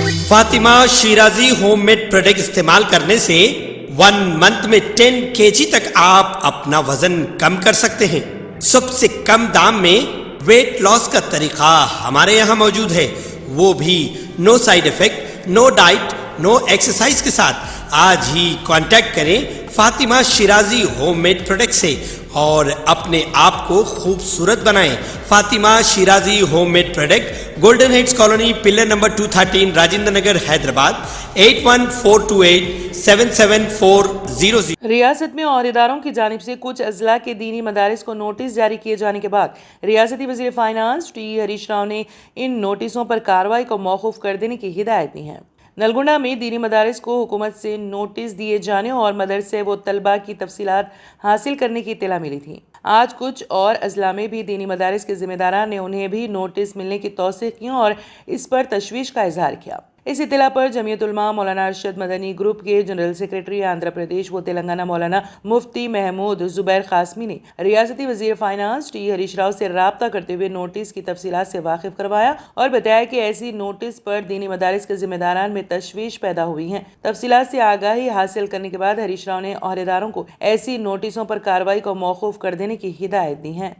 Fatima Shirazi home made product इस्तेमाल करने से 1 मंथ में 10 kg तक आप अपना वजन कम कर सकते हैं। सबसे कम दाम में वेट लॉस का तरीका हमारे यहाँ मौजूद है, वो भी no side effect, no diet, no exercise के साथ। आज ही कांटेक्ट करें Fatima Shirazi home made product से और अपने आप को खूबसूरत बनाएं। Fatima Shirazi home made product, Golden Heads colony, pillar number 213, Rajendra Nagar, Hyderabad 8142877400। रियासत में ओहदेदारों की जानिब से कुछ अजला के दीनी मदारिस को नोटिस जारी किए जाने के बाद रियासती वज़ीर फाइनेंस टी हरीश राव ने इन नोटिसों पर कार्रवाई को मौकूफ कर देने की हिदायत दी है। नलगोंडा में दीनी मदारिस को हुकूमत से नोटिस दिए जाने और मदरसे व तलबा की तफसीलात हासिल करने की इत्तला मिली थी। आज कुछ और अजला में भी दीनी मदारिस के ज़िम्मेदारान ने उन्हें भी नोटिस मिलने की तौसीक़ की और इस पर तशवीश का इजहार किया। इस इत्तला पर जमीयत उलमा मौलाना अरशद मदनी ग्रुप के जनरल सेक्रेटरी आंध्र प्रदेश व तेलंगाना मौलाना मुफ्ती महमूद जुबैर कासमी ने रियासती वज़ीर फाइनेंस टी हरीश राव से राब्ता करते हुए नोटिस की तफसीलात से वाकिफ करवाया और बताया कि ऐसी नोटिस पर दीनी मदारिस के ज़िम्मेदारान में तशवीश पैदा हुई है। तफसीलात से आगाही हासिल करने के बाद हरीश राव ने ओहदेदारों को ऐसी नोटिसों पर कार्रवाई को मौकूफ कर देने की हिदायत दी है।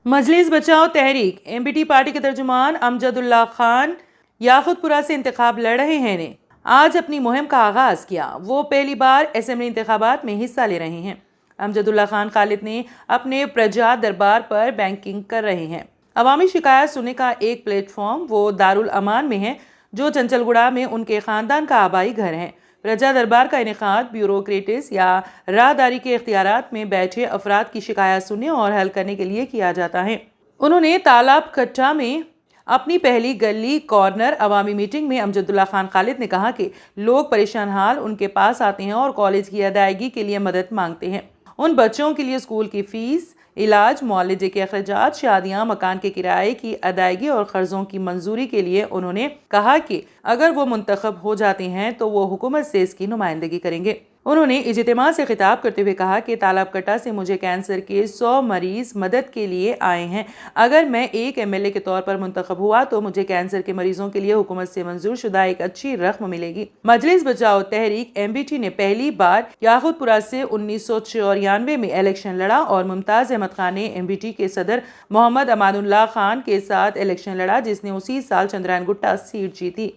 मजलिस बचाओ तहरीक एमबीटी पार्टी के तर्जुमान अमजदुल्ला खान याखुतपुरा से इंतखाब लड़ रहे हैं ने आज अपनी मुहिम का आगाज किया। वो पहली बार असेंबली इंतखाबात में हिस्सा ले रहे हैं। अमजदुल्ला खान खालिद ने अपने प्रजा दरबार पर बैंकिंग कर रहे हैं। अवामी शिकायत सुनने का एक प्लेटफॉर्म वो दारुल अमान में है जो चंचलगुड़ा में उनके खानदान का आबाई घर है। प्रजा दरबार का इनेकाद ब्यूरोक्रेटिस या राहदारी के इख्तियारात में बैठे अफराद की शिकायत सुनने और हल करने के लिए किया जाता है। उन्होंने तालाब कट्टा में अपनी पहली गली कॉर्नर अवामी मीटिंग में अमजदुल्ला खान खालिद ने कहा कि लोग परेशान हाल उनके पास आते हैं और कॉलेज की अदायगी के लिए मदद मांगते हैं। उन बच्चों के लिए स्कूल की फीस, इलाज, मुआलजे के अखराजात, शादियां, मकान के किराए की अदायगी और कर्जों की मंजूरी के लिए उन्होंने कहा कि अगर वो मुंतखब हो जाते हैं तो वो हुकूमत से इसकी नुमाइंदगी करेंगे। उन्होंने इज्तिमा से खिताब करते हुए कहा कि तालाब कट्टा से मुझे कैंसर के 100 मरीज मदद के लिए आए हैं। अगर मैं एक MLA के तौर पर मुंतखब हुआ तो मुझे कैंसर के मरीजों के लिए हुकूमत से मंजूर शुदा एक अच्छी रकम मिलेगी। मजलिस बचाओ तहरीक MBT ने पहली बार याखुतपुरा से 1994 में इलेक्शन लड़ा और मुमताज अहमद खान ने MBT के सदर मोहम्मद अमानुल्लाह खान के साथ इलेक्शन लड़ा, जिसने उसी साल चंद्रायन गुट्टा सीट जीती।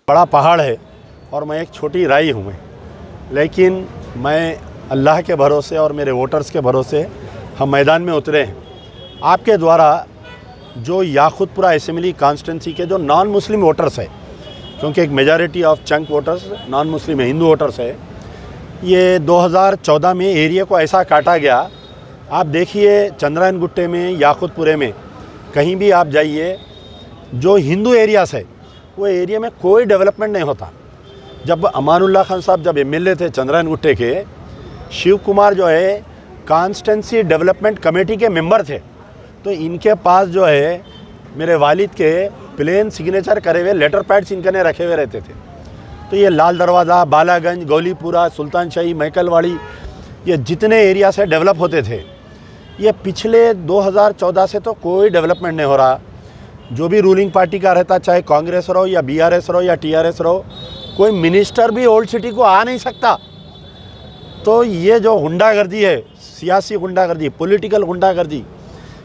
बड़ा पहाड़ है और मैं एक छोटी राई हूँ, लेकिन मैं अल्लाह के भरोसे और मेरे वोटर्स के भरोसे हम मैदान में उतरे हैं। आपके द्वारा जो याखुतपुरा असेंबली कॉन्स्टिट्यूंसी के जो नॉन मुस्लिम वोटर्स है, क्योंकि एक majority of chunk voters non Muslim है, हिंदू वोटर्स है, ये 2014 में एरिया को ऐसा काटा गया। आप देखिए चंद्रायन गुट्टे में, याखुतपुरे में, कहीं भी आप जाइए, जो हिंदू एरियास है वो एरिया में कोई डेवलपमेंट नहीं होता। जब अमानुल्लाह खान साहब जब MLA थे चंद्रायन गुट्टे के, शिव कुमार जो है कॉन्स्टिट्यूंसी डेवलपमेंट कमेटी के मेंबर थे, तो इनके पास जो है मेरे वालिद के प्लेन सिग्नेचर करे हुए लेटर पैड्स इनके ने रखे हुए रहते थे। तो ये लाल दरवाज़ा, बालागंज, गौलीपुरा, सुल्तान शाही, मैकलवाड़ी, ये जितने एरिया से डेवलप होते थे, ये पिछले 2014 से तो कोई डेवलपमेंट नहीं हो रहा। जो भी रूलिंग पार्टी का रहता, चाहे कांग्रेस रहो या BRS रहो या TRS रहो, कोई मिनिस्टर भी ओल्ड सिटी को आ नहीं सकता। तो ये जो गुंडागर्दी है, सियासी गुंडागर्दी, पॉलिटिकल गुंडागर्दी,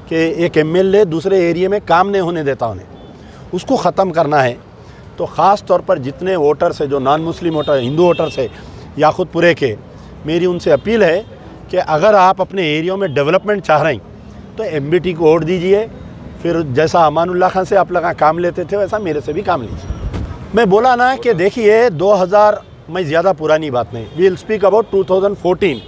कि एक MLA दूसरे एरिया में काम नहीं होने देता उन्हें, उसको ख़त्म करना है। तो ख़ास तौर पर जितने वोटर्स है, जो non Muslim voter, Hindu voters है याखुतपुरे के, मेरी उनसे अपील है कि अगर आप अपने एरिया में डेवलपमेंट चाह रहे हैं तो MBT को वोट दीजिए। फिर जैसा अमानुल्लाह खान से आप लोग काम लेते थे वैसा मेरे से भी काम लीजिए। मैं बोला ना कि देखिए 2000, मैं ज़्यादा पुरानी बात नहीं, we will speak about 2014।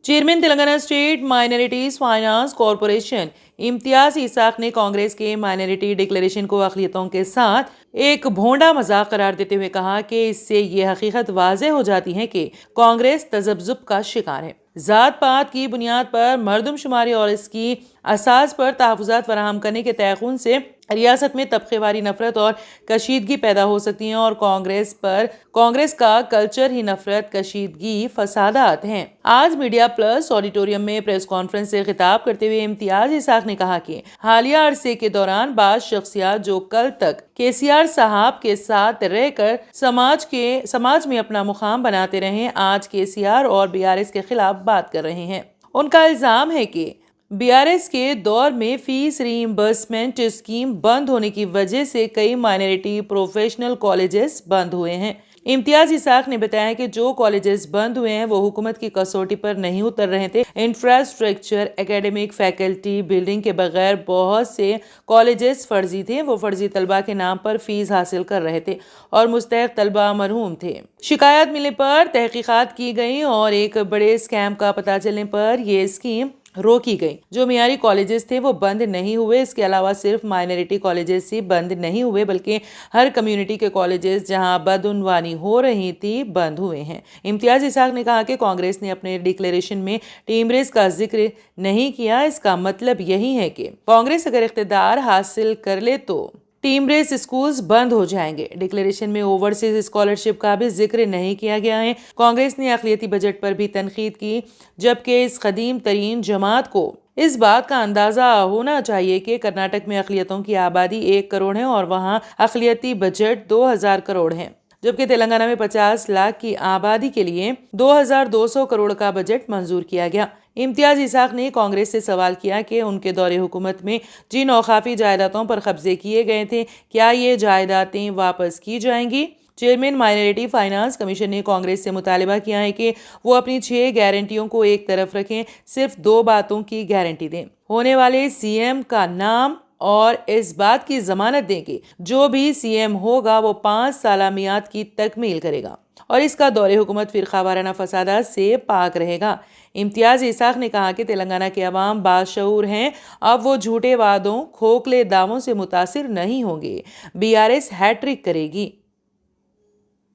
Chairman Telangana state minorities finance corporation Imtiaz Isaq ने कांग्रेस के माइनॉरिटी डिक्लेरेशन को अक़लियतों के साथ एक भोंडा मजाक करार देते हुए कहा कि इससे ये हकीकत वाज़ेह हो जाती है कि कांग्रेस तज़ब्ज़ुब का शिकार है। ज़ात पात की बुनियाद पर मरदमशुमारी और इसकी असास पर तहफ़्फ़ुज़ात फ़राहम करने के तयक़ुन से ریاست میں طبقے واری نفرت اور کشیدگی پیدا ہو سکتی ہیں اور کانگریس کا کلچر ہی نفرت، کشیدگی، فسادات ہیں۔ آج میڈیا پلس آڈیٹوریم میں پریس کانفرنس سے خطاب کرتے ہوئے امتیاز اسحاق نے کہا کہ حالیہ عرصے کے دوران بعض شخصیات جو کل تک KCR صاحب کے ساتھ رہ کر سماج میں اپنا مقام بناتے رہے، آج KCR اور BRS کے خلاف بات کر رہے ہیں۔ ان کا الزام ہے کہ BRS کے دور میں فیس ری ایمبرسمنٹ اسکیم بند ہونے کی وجہ سے کئی مائنرٹی پروفیشنل کالجز بند ہوئے ہیں۔ امتیاز اسحاق نے بتایا کہ جو کالجز بند ہوئے ہیں وہ حکومت کی کسوٹی پر نہیں اتر رہے تھے۔ انفراسٹرکچر، اکیڈمک، فیکلٹی بلڈنگ کے بغیر بہت سے کالجز فرضی تھے۔ وہ فرضی طلبہ کے نام پر فیس حاصل کر رہے تھے اور مستحق طلبہ مرحوم تھے۔ شکایات ملنے پر تحقیقات کی گئی اور ایک بڑے اسکیم کا پتہ چلنے پر یہ اسکیم روکی گئی۔ جو معیاری کالجز تھے وہ بند نہیں ہوئے۔ اس کے علاوہ صرف مائنرٹی کالجز ہی بند نہیں ہوئے بلکہ ہر کمیونٹی کے کالجز جہاں بدعنوانی ہو رہی تھی بند ہوئے ہیں۔ امتیاز اسحاق نے کہا کہ کانگریس نے اپنے ڈکلیریشن میں ٹیمریز کا ذکر نہیں کیا۔ اس کا مطلب یہی ہے کہ کانگریس اگر اقتدار حاصل کر لے تو ٹیمریز اسکولز بند ہو جائیں گے۔ ڈکلیریشن میں اوورسیز اسکالرشپ کا بھی ذکر نہیں کیا گیا ہے۔ کانگریس نے اقلیتی بجٹ پر بھی تنقید کی، جبکہ اس قدیم ترین جماعت کو اس بات کا اندازہ ہونا چاہیے کہ کرناٹک میں اقلیتوں کی آبادی 1 کروڑ ہے اور وہاں اقلیتی بجٹ 2000 کروڑ ہے، جبکہ تلنگانہ میں 50 لاکھ کی آبادی کے لیے 2200 کروڑ کا بجٹ منظور کیا گیا۔ امتیاز اسحاق نے کانگریس سے سوال کیا کہ ان کے دور حکومت میں جن اوقافی جائیدادوں پر قبضے کیے گئے تھے کیا یہ جائیدادیں واپس کی جائیں گی؟ چیئرمین مائنرٹی فائنانس کمیشن نے کانگریس سے مطالبہ کیا ہے کہ وہ اپنی 6 گارنٹیوں کو ایک طرف رکھیں، صرف 2 باتوں کی گارنٹی دیں، ہونے والے CM کا نام اور اس بات کی ضمانت دیں کہ جو بھی CM ہوگا وہ 5 سالہ میعاد کی تکمیل کرے گا اور اس کا دور حکومت فرقہ وارانہ فسادات سے پاک رہے گا۔ امتیاز اسحاق نے کہا کہ تلنگانہ کے عوام باشعور ہیں، اب وہ جھوٹے وعدوں، کھوکھلے دعووں سے متاثر نہیں ہوں گے۔ BRS ہیٹرک کرے گی۔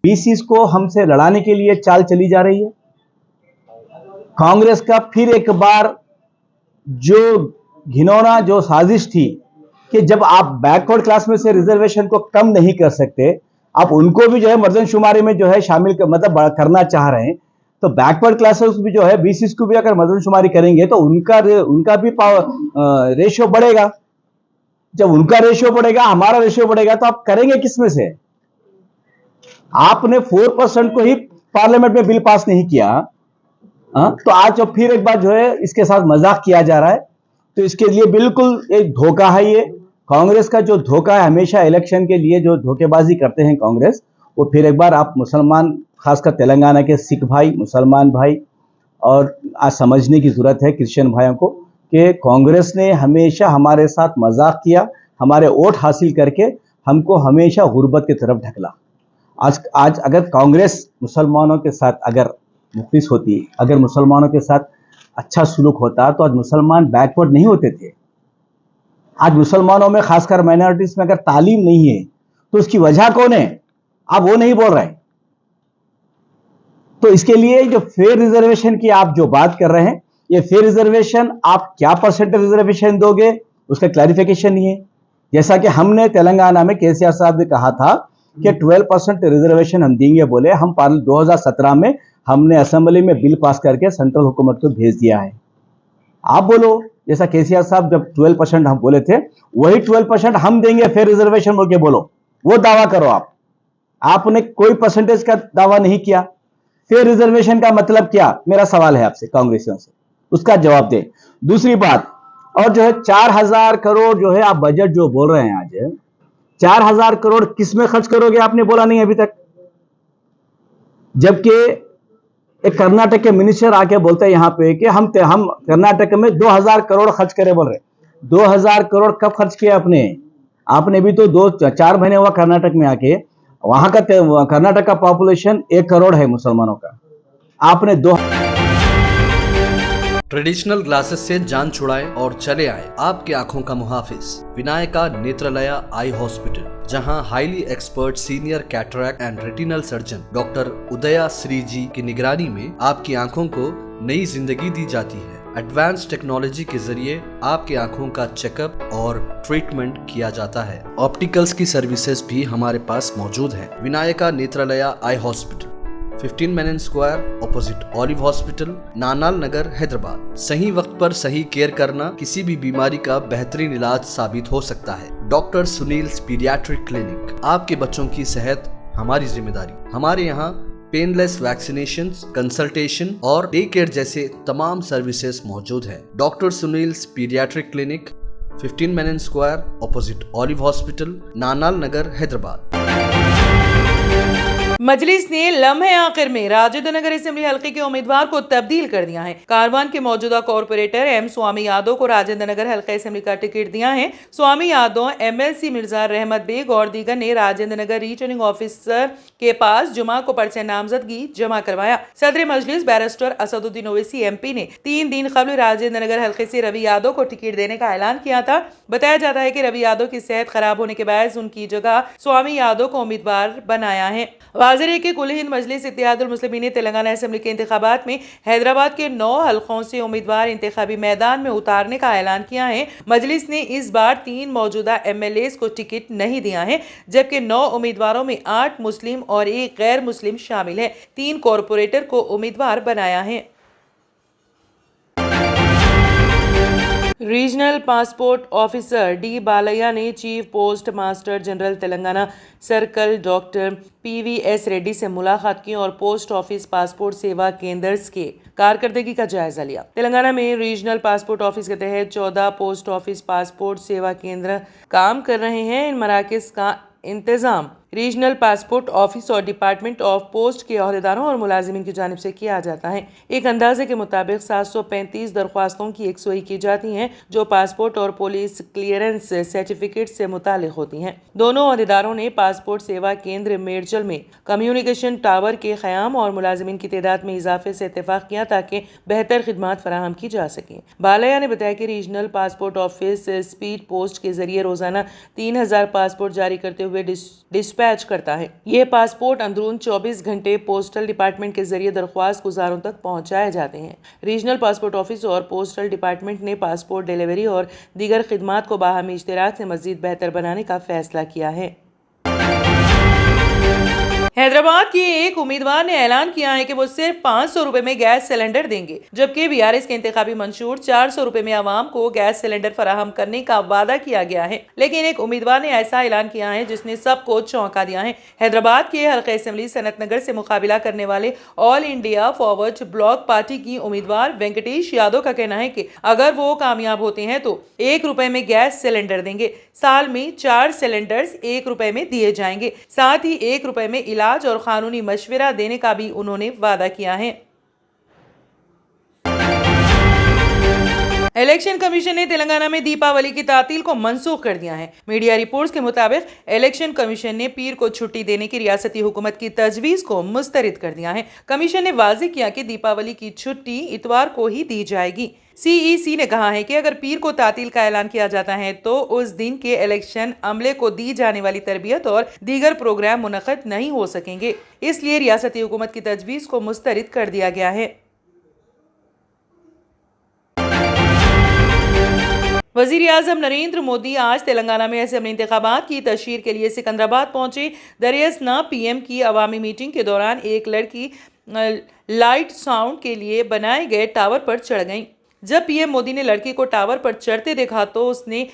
BCs کو ہم سے لڑانے کے لیے چال چلی جا رہی ہے۔ کانگریس کا پھر ایک بار جو گھنونا جو سازش تھی کہ جب آپ بیکورڈ کلاس میں سے ریزرویشن کو کم نہیں کر سکتے، آپ ان کو بھی جو ہے مردم شماری میں جو ہے شامل کرنا چاہ رہے ہیں، تو بیکورڈ کلاسز بھی جو ہے BCs کو بھی اگر مردم شماری کریں گے تو ان کا بھی ریشیو بڑھے گا۔ جب ان کا ریشیو بڑھے گا، ہمارا ریشیو بڑھے گا، تو آپ کریں گے کس میں سے؟ آپ نے 4% کو ہی پارلیمنٹ میں بل پاس نہیں کیا، تو آج پھر ایک بار جو ہے اس کے ساتھ مذاق کیا جا رہا ہے، تو اس کے لیے بالکل ایک دھوکہ ہے۔ یہ کانگریس کا جو دھوکہ ہے، ہمیشہ الیکشن کے لیے جو دھوکے بازی کرتے ہیں کانگریس، وہ پھر ایک بار آپ مسلمان، خاص کر تلنگانہ کے سکھ بھائی، مسلمان بھائی، اور آج سمجھنے کی ضرورت ہے کرسچن بھائیوں کو کہ کانگریس نے ہمیشہ ہمارے ساتھ مذاق کیا، ہمارے ووٹ حاصل کر کے ہم کو ہمیشہ غربت کی طرف ڈھکلا۔ آج اگر کانگریس مسلمانوں کے ساتھ اگر مخلص ہوتی، اگر مسلمانوں کے ساتھ اچھا سلوک ہوتا، تو آج مسلمان بیکورڈ نہیں ہوتے تھے۔ آج مسلمانوں میں، خاص کر مائنورٹیز میں اگر تعلیم نہیں ہے تو اس کی وجہ کون ہے؟ آپ وہ نہیں بول رہے۔ تو اس کے لیے جو فیئر ریزرویشن کی آپ جو بات کر رہے ہیں، یہ فیئر ریزرویشن آپ کیا پرسنٹیج ریزرویشن دو گے، اس کا کلیریفیکیشن نہیں ہے۔ جیسا کہ ہم نے تلنگانہ میں KCR صاحب نے کہا تھا کہ 12% ریزرویشن ہم دیں گے، بولے ہم 2017 میں ہم نے اسمبلی میں بل پاس کر کے سینٹرل حکومت کو بھیج دیا ہے۔ آپ بولو جیسا KCR صاحب جب 12% ہم بولے تھے، وہی 12% ہم دیں گے فیئر ریزرویشن بول کے بولو، وہ دعویٰ کرو۔ آپ نے کوئی پرسنٹیج کا دعویٰ نہیں کیا۔ فیئر ریزرویشن کا مطلب کیا؟ میرا سوال ہے آپ سے، کانگریسیوں سے، اس کا جواب دیں۔ دوسری بات، اور جو ہے 4000 کروڑ جو ہے آپ بجٹ جو بول رہے ہیں آج، 4000 کروڑ کس میں خرچ کرو گے؟ آپ نے بولا نہیں ابھی تک، جبکہ ایک کرناٹک کے منسٹر آ کے بولتے ہیں یہاں پہ کہ ہم کرناٹک میں 2000 کروڑ خرچ کرے، بول رہے 2000 کروڑ کب خرچ کیا آپ نے بھی تو 4 مہینے ہوا کرناٹک میں آ کے، وہاں کا کرناٹک کا پاپولیشن 1 کروڑ ہے مسلمانوں کا، آپ نے ٹریڈیشنل گلاسز سے جان چھڑائے اور چلے آئے آپ کی آنکھوں کا محافظ ونائکا نیترالیا آئی ہاسپٹل، جہاں highly expert senior cataract and retinal surgeon doctor Udaya Sri ji کی نگرانی میں آپ کی آنکھوں کو نئی زندگی دی جاتی ہے۔ एडवांस टेक्नोलॉजी के जरिए आपकी आंखों का चेकअप और ट्रीटमेंट किया जाता है। ऑप्टिकल्स की सर्विसेज भी हमारे पास मौजूद है। Vinayaka Netralaya eye hospital, 15 Menon square, opposite Olive hospital, Nanal Nagar, Hyderabad. सही वक्त पर सही केयर करना किसी भी बीमारी का बेहतरीन इलाज साबित हो सकता है। डॉक्टर सुनील पीडियाट्रिक क्लिनिक, आपके बच्चों की सेहत हमारी जिम्मेदारी। हमारे यहाँ पेनलेस वैक्सीनेशन, कंसल्टेशन और डे केयर जैसे तमाम सर्विसेज मौजूद है। Doctor Sunil paediatric clinic, 15 Menon square, opposite Olive hospital, Nanal Nagar, Hyderabad. मजलिस ने लम्हे आखिर में राजेंद्र नगर असेंबली हल्के के उम्मीदवार को तब्दील कर दिया है। कारवान के मौजूदा कॉर्पोरेटर एम स्वामी यादव को राजेंद्र नगर हल्का असेंबली का टिकट दिया है। स्वामी यादव, एमएलसी मिर्जा रहमत बेग और दीगर ने राजेंद्र नगर रिटर्निंग ऑफिसर के पास जुमा को पर्चे नामजदगी जमा करवाया। सदर मजलिस बैरिस्टर असदुद्दीन ओवैसी एमपी ने 3 दिन कबल राजेंद्र नगर हल्के से रवि यादव को टिकट देने का ऐलान किया था। बताया जाता है कि रवि यादव की सेहत खराब होने के बायस उनकी जगह स्वामी यादव को उम्मीदवार बनाया है। वाज़ेह है कि कुल हिंद मजलिस इत्तेहादुल मुस्लिमीन ने तेलंगाना असेंबली के इंतखाबात में हैदराबाद के 9 हलकों से उम्मीदवार इंतखाबी मैदान में उतारने का ऐलान किया है। मजलिस ने इस बार 3 मौजूदा एमएलएस को टिकट नहीं दिया है, जबकि 9 उम्मीदवारों में 8 मुस्लिम और 1 गैर मुस्लिम शामिल है। 3 कॉर्पोरेटर को उम्मीदवार बनाया है। Regional passport officer D Balaiah ने chief post master general Telangana circle doctor PVS Reddy से मुलाकात की और पोस्ट ऑफिस पासपोर्ट सेवा केंद्र के कारकर्दगी का जायजा लिया। तेलंगाना में रीजनल पासपोर्ट ऑफिस के तहत 14 पोस्ट ऑफिस पासपोर्ट सेवा केंद्र काम कर रहे हैं। इन मराकज़ का इंतजाम रीजनल पासपोर्ट ऑफिस और डिपार्टमेंट ऑफ पोस्ट के अहदेदारों और मुलाजिमीन की जानिब से किया जाता है। एक अंदाजे के मुताबिक 735 दरख्वास्तों की यकसुई की जाती हैं, जो पासपोर्ट और पुलिस क्लियरेंस सर्टिफिकेट से मुतालिक होती हैं। दोनों अहदेदारों ने पासपोर्ट सेवा केंद्र मेरजल में कम्युनिकेशन टावर के क़याम और मुलाजिमीन की तादाद में इजाफे से इत्तेफाक किया ताकि बेहतर खिदमात फराहम की जा सकें। बालैया ने बताया कि regional passport office speed post के जरिए रोजाना 3000 पासपोर्ट जारी करते हुए डिस्पैच करता है। ये पासपोर्ट अंदरून 24 घंटे पोस्टल डिपार्टमेंट के जरिए दरख्वास्त गुजारों तक पहुंचाए जाते हैं। रीजनल पासपोर्ट ऑफिस और पोस्टल डिपार्टमेंट ने पासपोर्ट डिलीवरी और दीगर खिदमात को बाहमी इश्तिराक से मजीद बेहतर बनाने का फैसला किया है। हैदराबाद के एक उम्मीदवार ने ऐलान किया है कि वो सिर्फ 500 रुपए में गैस सिलेंडर देंगे, जबकि बीआरएस के इंतखाबी मंशूर 400 रुपए में आवाम को गैस सिलेंडर फराहम करने का वादा किया गया है। लेकिन एक उम्मीदवार ने ऐसा ऐलान किया है जिसने सबको चौंका दिया है। हैदराबाद के हल्का असेंबली सनत नगर से मुकाबला करने वाले all India forward block party की उम्मीदवार वेंकटेश यादव का कहना है कि अगर वो कामयाब होते हैं तो 1 रुपए में गैस सिलेंडर देंगे। साल में 4 सिलेंडर्स 1 रुपए में दिए जाएंगे। साथ ही 1 रुपए में इलाज और कानूनी मशवरा देने का भी उन्होंने वादा किया है। इलेक्शन कमीशन ने तेलंगाना में दीपावली की तातील को मंसूख कर दिया है। मीडिया रिपोर्ट्स के मुताबिक इलेक्शन कमीशन ने पीर को छुट्टी देने की रियासती हुकूमत की तजवीज को मुस्तरद कर दिया है। कमीशन ने वाज़ेह किया कि दीपावली की छुट्टी इतवार को ही दी जाएगी। सीईसी ने कहा है कि अगर पीर को तातील का ऐलान किया जाता है तो उस दिन के इलेक्शन अमले को दी जाने वाली तरबियत और दीगर प्रोग्राम मुनक़द नहीं हो सकेंगे। इसलिए रियासती हुकूमत की तजवीज़ को मुस्तरद कर दिया गया है। वज़ीर आज़म नरेंद्र मोदी आज तेलंगाना में असेंबली इंतखाबात की तशहीर के लिए सिकंदराबाद पहुंचे। दरियासना पीएम की अवामी मीटिंग के दौरान एक लड़की लाइट साउंड के लिए बनाए गए टावर पर चढ़ गई। जब पीएम मोदी ने लड़की को टावर पर चढ़ते देखा तो उसने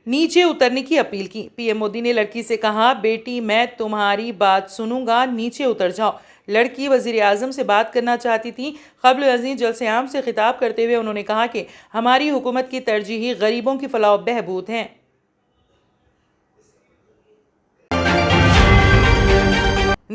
नीचे उतरने की अपील की। पीएम मोदी ने लड़की से कहा, बेटी मैं तुम्हारी बात सुनूंगा, नीचे उतर जाओ। लड़की वज़ीर आज़म से बात करना चाहती थी। क़ब्ल अज़ीं जलसे आम से खिताब करते हुए उन्होंने कहा कि हमारी हुकूमत की तरजीही गरीबों की फलाह बहबूद है।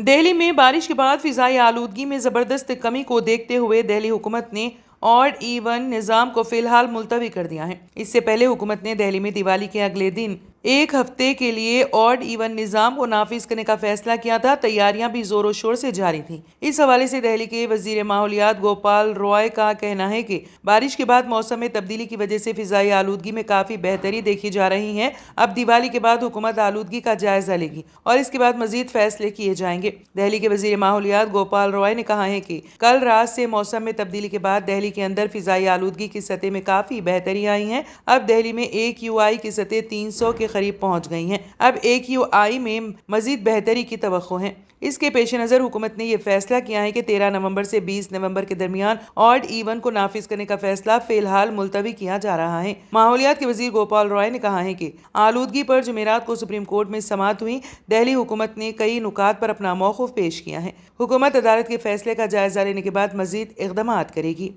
दिल्ली में बारिश के बाद फिज़ाई आलूदगी में ज़बरदस्त कमी को देखते हुए दिल्ली हुकूमत ने ऑड इवन निज़ाम को फ़िलहाल मुलतवी कर दिया है। इससे पहले हुकूमत ने दिल्ली में दिवाली के अगले दिन एक हफ्ते के लिए ऑड इवन निज़ाम को नाफिज करने का फैसला किया था। तैयारियां भी जोरों शोर से जारी थीं। इस हवाले से दिल्ली के वजीर माहौलियात गोपाल रॉय का कहना है कि बारिश के बाद मौसम में तब्दीली की वजह से फिजाई आलूदगी में काफ़ी बेहतरी देखी जा रही है। अब दिवाली के बाद हुकूमत आलूदगी का जायजा लेगी और इसके बाद मजीद फैसले किए जाएंगे। दिल्ली के वजीर माहौलियात गोपाल रॉय ने कहा है कि कल रात से मौसम में तब्दीली के बाद दिल्ली के अंदर फिजाई आलूदगी की सतह में काफ़ी बेहतरी आई है। अब दिल्ली में AQI की सतह 300 के करीब पहुंच गई हैं। अब AQI में मजीद बेहतरी की तवक्को है। इसके पेश नज़र हुकूमत ने यह फैसला किया है कि 13 नवंबर से 20 नवंबर के दरमियान ऑड इवन को नाफिज करने का फैसला फिलहाल मुलतवी किया जा रहा है। माहौलियात के वजीर गोपाल रॉय ने कहा है कि आलूदगी पर जुमेरात को सुप्रीम कोर्ट में समाअत हुई। दिल्ली हुकूमत ने कई नुकात पर अपना मौक़िफ़ पेश किया है। हुकूमत अदालत के फैसले का जायजा लेने के बाद मजीद इक़दामात करेगी।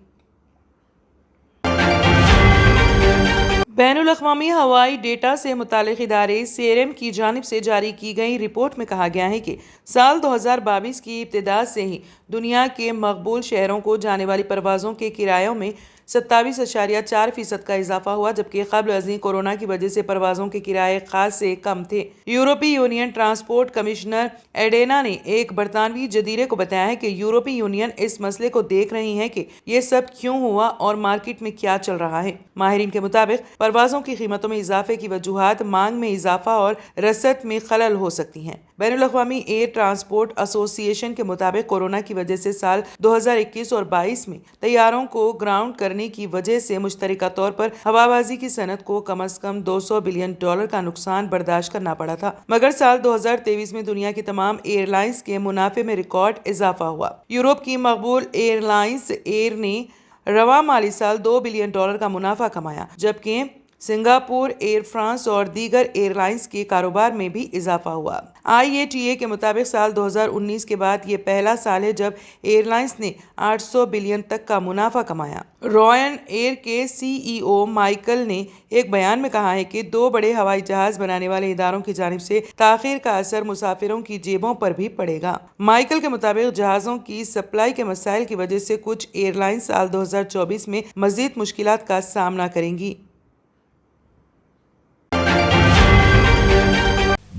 बैनुल अक़वामी हवाई डेटा से मुतालिक इदारे CAREM की जानिब से जारी की गई रिपोर्ट में कहा गया है कि साल 2022 की इब्तिदा से ही दुनिया के मकबूल शहरों को जाने वाली परवाज़ों के किरायों में 27.4% का इजाफा हुआ, जबकि क़ब्ल अज़ीं कोरोना की वजह से परवाज़ों के किराए खास से कम थे। यूरोपीय यूनियन ट्रांसपोर्ट कमिश्नर एडेना ने एक बरतानवी जदीरे को बताया है कि यूरोपीय यूनियन इस मसले को देख रही है कि ये सब क्यों हुआ और मार्केट में क्या चल रहा है। माहिरीन के मुताबिक परवाज़ों की कीमतों में इजाफे की वजूहात मांग में इजाफा और रसद में खलल हो सकती हैं। बैनुल अक़वामी एयर ट्रांसपोर्ट एसोसिएशन के मुताबिक कोरोना की वजह से साल 2021 और 22 में तैयारों को ग्राउंड करने की वजह से मुश्तरका तौर पर हवाबाजी की सनत को कम से कम $200 बिलियन का नुकसान बर्दाश्त करना पड़ा था। मगर साल 2023 में दुनिया की तमाम एयरलाइंस के मुनाफे में रिकॉर्ड इजाफा हुआ। यूरोप की मकबूल एयरलाइंस एयर ने रवा माली साल $2 बिलियन का मुनाफा कमाया, जबकि सिंगापुर, एयर फ्रांस और दीगर एयरलाइंस के कारोबार में भी इजाफा हुआ। IATA के मुताबिक साल 2019 के बाद ये पहला साल है जब एयरलाइंस ने 800 बिलियन तक का मुनाफा कमाया। रॉयल एयर के CEO माइकल ने एक बयान में कहा है कि 2 बड़े हवाई जहाज बनाने वाले इदारों की जानिब से ताखीर का असर मुसाफिरों की जेबों पर भी पड़ेगा। माइकल के मुताबिक जहाज़ों की सप्लाई के मसाइल की वजह से कुछ एयरलाइंस साल 2024 में मजीद मुश्किलात का सामना करेंगी।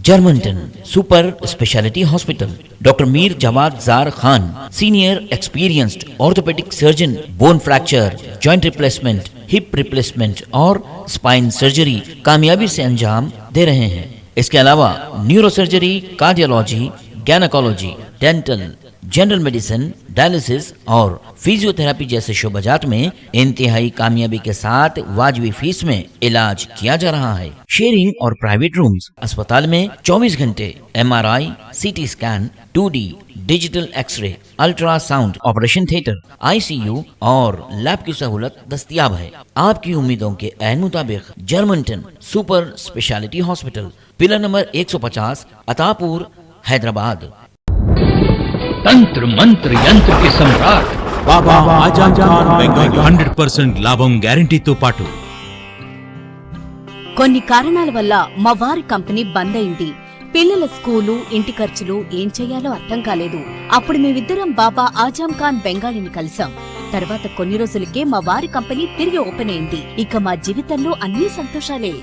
Germanton super speciality hospital, doctor Mir Jawad Zar Khan, senior experienced orthopaedic surgeon, bone fracture, joint replacement, hip replacement और स्पाइन सर्जरी कामयाबी से अंजाम दे रहे हैं। इसके अलावा neuro surgery, cardiology, gynaecology, dental, general medicine, dialysis और फिजियोथेरेपी जैसे शोबाजात में इंतहाई कामयाबी के साथ वाजबी फीस में इलाज किया जा रहा है। शेयरिंग और प्राइवेट रूम्स, अस्पताल में 24 घंटे MRI, CT scan, 2D digital x ray, ultrasound, operation theatre, ICU और लैब की सहूलत दस्तयाब है। आपकी उम्मीदों के ऐन मुताबिक Germanten super speciality hospital, pillar number 150, Attapur, Hyderabad. तंत्र मंत्र यंत्र के सम्राट బాబా ఆజమ్ ఖాన్ బెంగాలీ 100% లాభం గ్యారంటీతో పాటు కొన్ని కారణాల వల్ల మా వారి కంపెనీ బంద్ అయింది. పిల్లల స్కూలు, ఇంటి ఖర్చులు ఏం చెయ్యాలో అర్థం కాలేదు. అప్పుడు మేమిద్దరం బాబా ఆజమ్ ఖాన్ బెంగాలీని కలిసాం. తర్వాత కొన్ని రోజులకే మా వారి కంపెనీ తిరిగి ఓపెన్ అయింది. ఇక మా జీవితంలో అన్ని సంతోషాలే.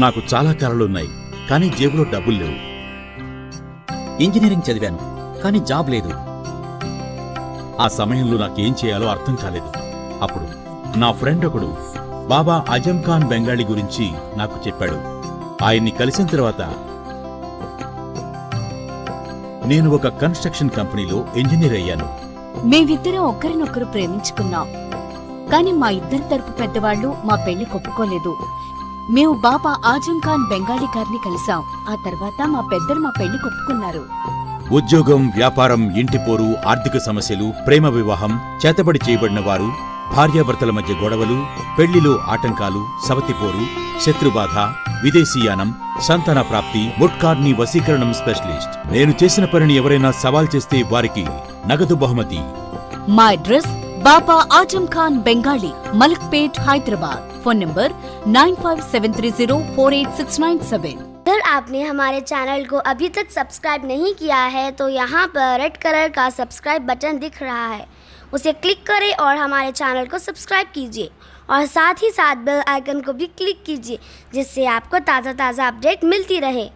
నాకు చాలా కలలున్నాయి, కానీ జేబులో డబ్బులు లేవు. ఇంజనీరింగ్ చదివాను, కానీ జాబ్ లేదు. ఆ సమయంలో నాకేం చేయాలో అర్థం కాలేదు. అప్పుడు నా ఫ్రెండ్ ఒకడు బాబా ఆజమ్ ఖాన్ బెంగాలీ గురించి నాకు చెప్పాడు. ఆయన్ని కలిసిన తర్వాత నేను ఒక కన్స్ట్రక్షన్ కంపెనీలో ఇంజనీర్ అయ్యాను. మేమిద్దరం ఒకరినొకరు ప్రేమించుకున్నాం. కానీ మా ఇద్దరి తరపు పెద్దవాళ్లు మా పెళ్లి ఒప్పుకోలేదు. మేము బాబా ఆజమ్ ఖాన్ బెంగాలీ గారిని కలిసాం. ఆ తర్వాత మా పెద్దలు మా పెళ్లి ఒప్పుకున్నారు. ఉద్యోగం, వ్యాపారం, ఇంటి పోరు, ఆర్థిక సమస్యలు, ప్రేమ వివాహం, చేతబడి చేయబడిన వారు, భార్యాభర్తల మధ్య గొడవలు, పెళ్లిలో ఆటంకాలు, సవతిపోరు, శత్రుబాధ, విదేశీయానం, సంతాన ప్రాప్తి, ముట్కార్ని వశీకరణం స్పెషలిస్ట్. నేను చేసిన పనిని ఎవరైనా సవాల్ చేస్తే వారికి నగదు బహుమతి. మా address Baba Azam Khan Bengali, Malakpet, Hyderabad. Phone number 9573048697। अगर आपने हमारे चैनल को अभी तक सब्सक्राइब नहीं किया है तो यहाँ पर रेड कलर का सब्सक्राइब बटन दिख रहा है, उसे क्लिक करें और हमारे चैनल को सब्सक्राइब कीजिए और साथ ही साथ बेल आइकन को भी क्लिक कीजिए जिससे आपको ताज़ा अपडेट मिलती रहे।